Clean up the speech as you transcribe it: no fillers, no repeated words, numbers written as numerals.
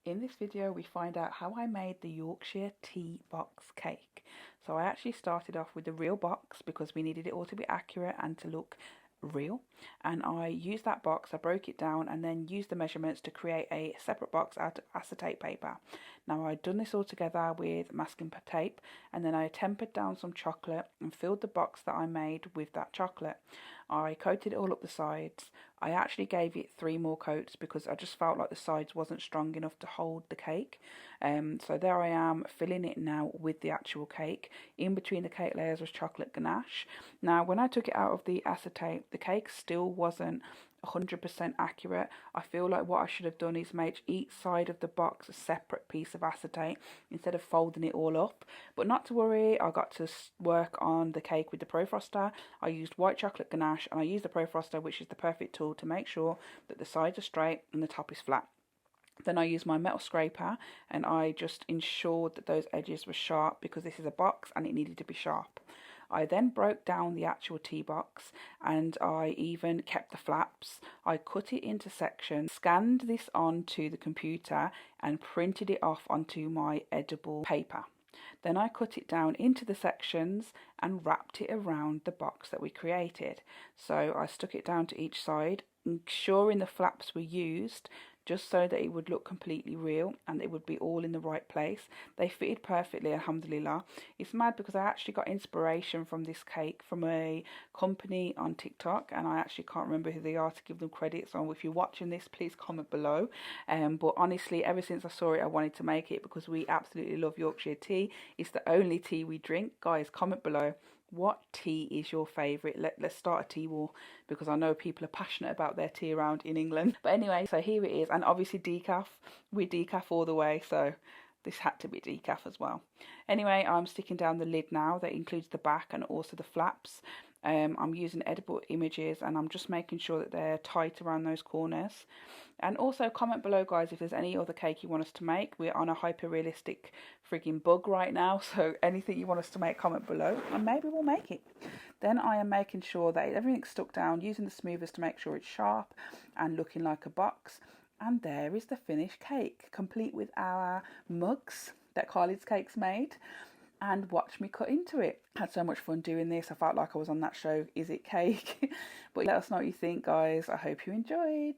In this video we find out how I made the Yorkshire tea box cake. So I actually started off with the real box because we needed it all to be accurate and to look real, and I used that box, I broke it down and then used the measurements to create a separate box out of acetate paper. Now I'd done this all together with masking tape, and then I tempered down some chocolate and filled the box that I made with that chocolate. I coated it all up the sides. I actually gave it 3 more coats because I just felt like the sides wasn't strong enough to hold the cake. So there I am filling it now with the actual cake. In between the cake layers was chocolate ganache. Now when I took it out of the acetate, the cake still wasn't 100% accurate. I feel like what I should have done is made each side of the box a separate piece of acetate instead of folding it all up. But not to worry, I got to work on the cake with the Pro Froster. I used white chocolate ganache and I used the Pro Froster, which is the perfect tool to make sure that the sides are straight and the top is flat. Then I used my metal scraper and I just ensured that those edges were sharp because this is a box and it needed to be sharp. I then broke down the actual tea box and I even kept the flaps. I cut it into sections, scanned this onto the computer and printed it off onto my edible paper. Then I cut it down into the sections and wrapped it around the box that we created. So I stuck it down to each side, ensuring the flaps were used just so that it would look completely real and it would be all in the right place. They fitted perfectly, alhamdulillah. It's mad because I actually got inspiration from this cake from a company on TikTok, and I actually can't remember who they are to give them credit, so if you're watching this, please comment below. But honestly, ever since I saw it, I wanted to make it because we absolutely love Yorkshire tea. It's the only tea we drink. Guys, comment below. What tea is your favourite? Let's start a tea war because I know people are passionate about their tea around in England. But anyway, so here it is, and obviously decaf. We're decaf all the way, so this had to be decaf as well. Anyway, I'm sticking down the lid now. That includes the back and also the flaps. I'm using edible images and I'm just making sure that they're tight around those corners. And also comment below, guys, if there's any other cake you want us to make. We're on a hyper realistic frigging bug right now, so anything you want us to make, comment below and maybe we'll make it. Then I am making sure that everything's stuck down, using the smoothers to make sure it's sharp and looking like a box. And there is the finished cake, complete with our mugs that Khalid's Cakes made. And watch me cut into it. Had so much fun doing this. I felt like I was on that show, Is It Cake? But let us know what you think, guys. I hope you enjoyed.